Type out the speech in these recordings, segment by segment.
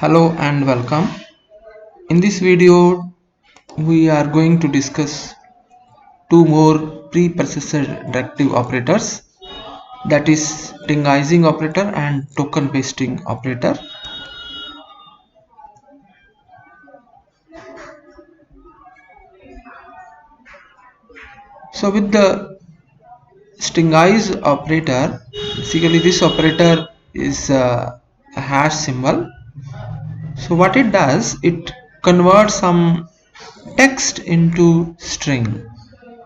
Hello and welcome. In this video, we are going to discuss two more preprocessor directive operators, that is stringizing operator and token pasting operator. So with the stringize operator, basically this operator is a hash symbol. So what it does, it converts some text into string.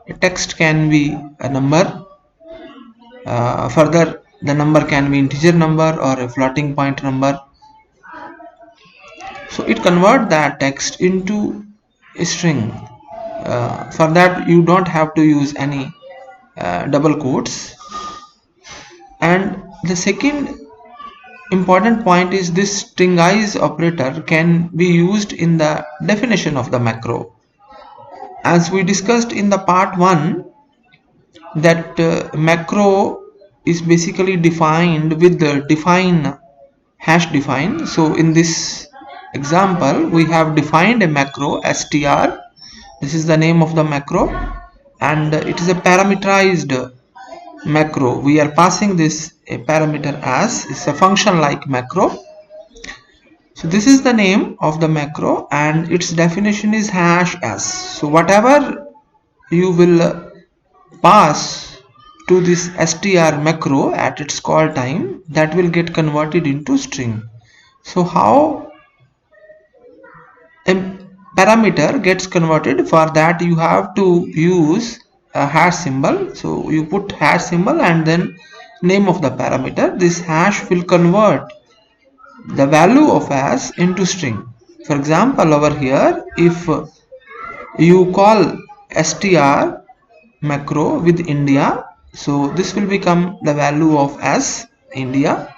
A text can be a number. Further, the number can be integer number or a floating point number. So it convert that text into a string. For that, you don't have to use any double quotes. And the second important point is this stringize operator can be used in the definition of the macro. As we discussed in the part 1, that macro is basically defined with the hash define. So in this example, we have defined a macro str. This is the name of the macro, and it is a parameterized macro. We are passing this a parameter as it's a function like macro. So this is the name of the macro, and its definition is hash s. So whatever you will pass to this str macro at its call time, that will get converted into string. So how a parameter gets converted? For that, you have to use a hash symbol. So you put hash symbol and then name of the parameter. This hash will convert the value of as into string. For example, over here, if you call str macro with India, so this will become the value of as India.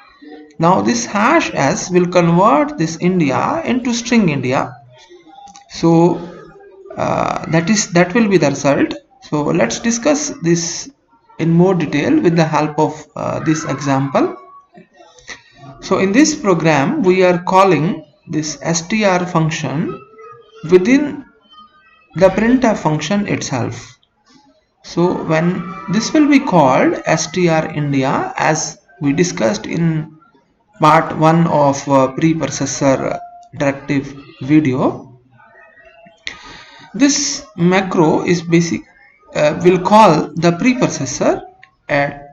Now this hash s will convert this India into string India. So that will be the result. So let's discuss this in more detail with the help of this example. So in this program, we are calling this str function within the printf function itself. So when this will be called str India, as we discussed in part 1 of preprocessor directive video, this macro is will call the preprocessor at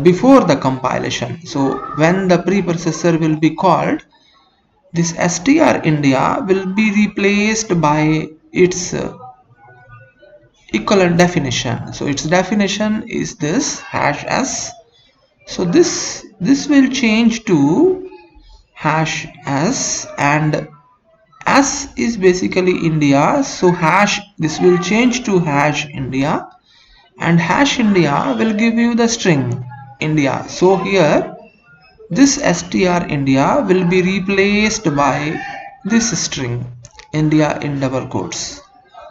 before the compilation. So when the preprocessor will be called, this str India will be replaced by its equivalent definition. So its definition is this hash s. So this will change to hash s, and s is basically India. So hash, this will change to hash India, and hash India will give you the string India. So here this str India will be replaced by this string India in double quotes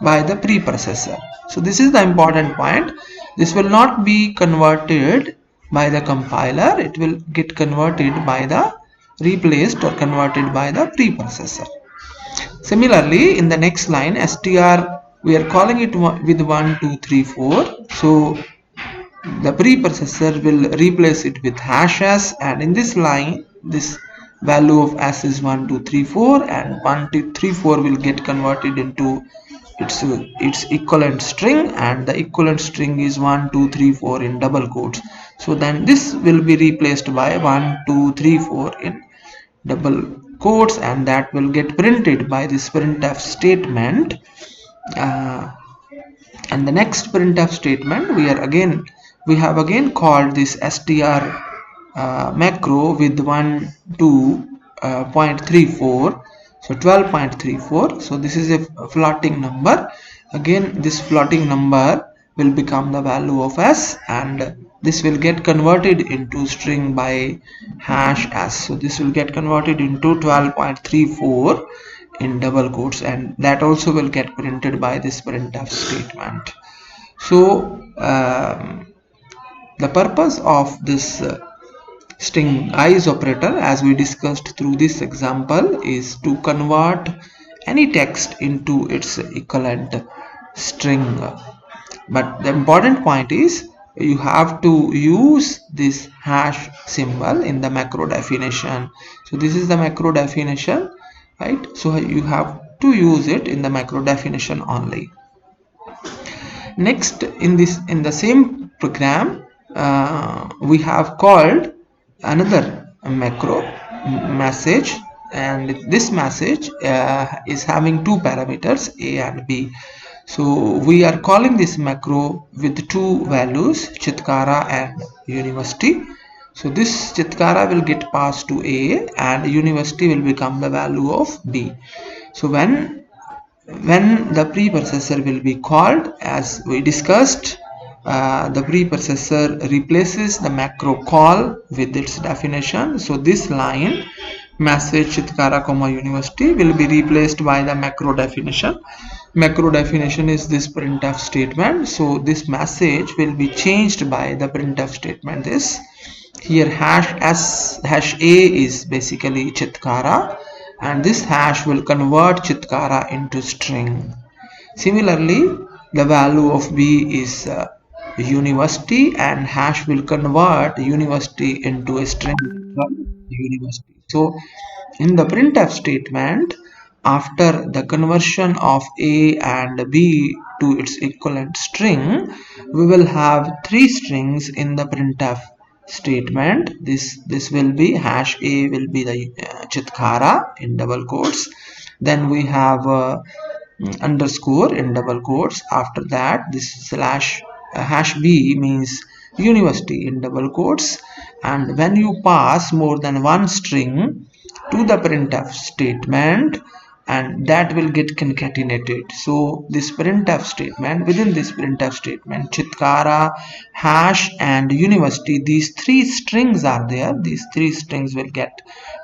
by the preprocessor. So this is the important point. This will not be converted by the compiler. It will get converted by the replaced or converted by the preprocessor. Similarly, in the next line, str, we are calling it with 1 2 3 4. So the preprocessor will replace it with hash s, and in this line this value of s is 1 2 3 4, and 1 2 3 4 will get converted into its equivalent string, and the equivalent string is 1 2 3 4 in double quotes. So then this will be replaced by 1 2 3 4 in double quotes, and that will get printed by this printf statement. And the next printf statement, we have again called this str macro with 1 2.34, so 12.34. so this is a floating number. Again, this floating number will become the value of s, and this will get converted into string by hash s. So this will get converted into 12.34 in double quotes, and that also will get printed by this printf statement. So the purpose of this string is operator, as we discussed through this example, is to convert any text into its equivalent string. But the important point is you have to use this hash symbol in the macro definition. So this is the macro definition, right? So you have to use it in the macro definition only. Next, in the same program, we have called another macro message, and this message is having two parameters, a and b. So we are calling this macro with two values, Chitkara and university. So this Chitkara will get passed to a and university will become the value of b. So when the preprocessor will be called, as we discussed, the preprocessor replaces the macro call with its definition. So this line message Chitkara comma university will be replaced by the macro definition. Macro definition is this printf statement. So this message will be changed by the printf statement. This here hash a is basically Chitkara, and this hash will convert Chitkara into string. Similarly, the value of b is university, and hash will convert university into a string from university. So in the printf statement, after the conversion of a and b to its equivalent string, we will have three strings in the printf statement. This will be hash a will be the Chitkara in double quotes. Then we have underscore in double quotes. After that, this slash hash b means university in double quotes. And when you pass more than one string to the printf statement, and that will get concatenated. So this printf statement, within this printf statement, Chitkara, hash and university, these three strings are there. These three strings will get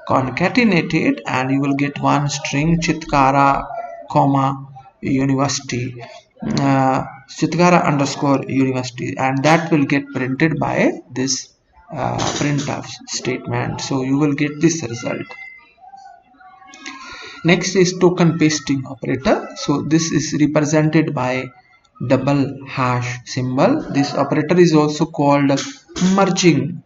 concatenated, and you will get one string Chitkara comma university, Chitkara underscore university, and that will get printed by this printf statement. So you will get this result. Next is token pasting operator. So this is represented by double hash symbol. This operator is also called merging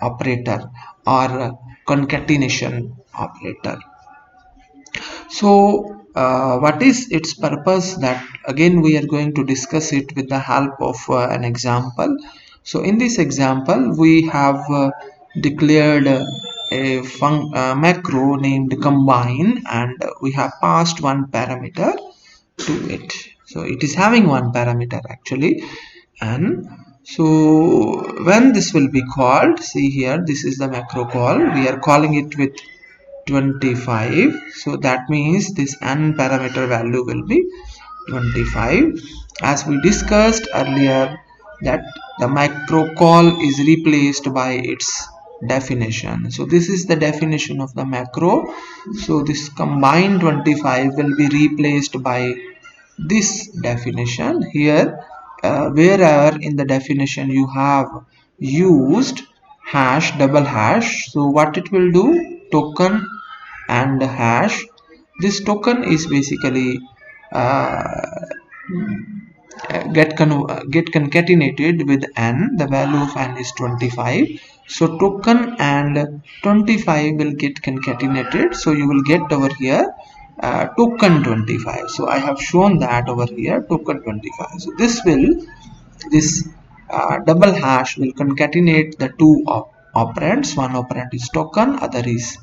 operator or concatenation operator. So what is its purpose? That again we are going to discuss it with the help of an example. So in this example we have declared a macro named combine, and we have passed one parameter to it. So it is having one parameter actually, and so when this will be called, see here, this is the macro call. We are calling it with 25. So that means this n parameter value will be 25. As we discussed earlier, that the macro call is replaced by its definition. So this is the definition of the macro. So this combined 25 will be replaced by this definition here. Wherever in the definition you have used hash, double hash, so what it will do, token and hash. This token is basically get concatenated with n. The value of n is 25. So token and 25 will get concatenated. So you will get over here token 25. So I have shown that over here, token 25. So this double hash will concatenate the two operands. One operand is token, other is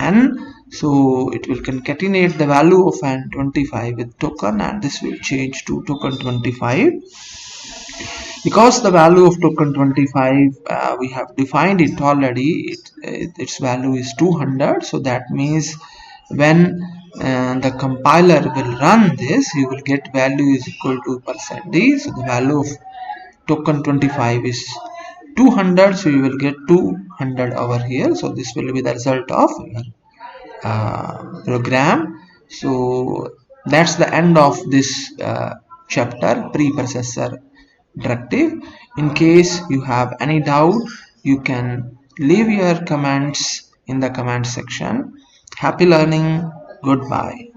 n. So it will concatenate the value of n 25 with token, and this will change to token 25. Because the value of token 25 we have defined it already, its value is 200. So that means when the compiler will run this, you will get value is equal to %d. So the value of token 25 is 200, so you will get 200 over here. So this will be the result of your program. So that's the end of this chapter, preprocessor directive. In case you have any doubt, you can leave your comments in the comment section. Happy learning. Goodbye.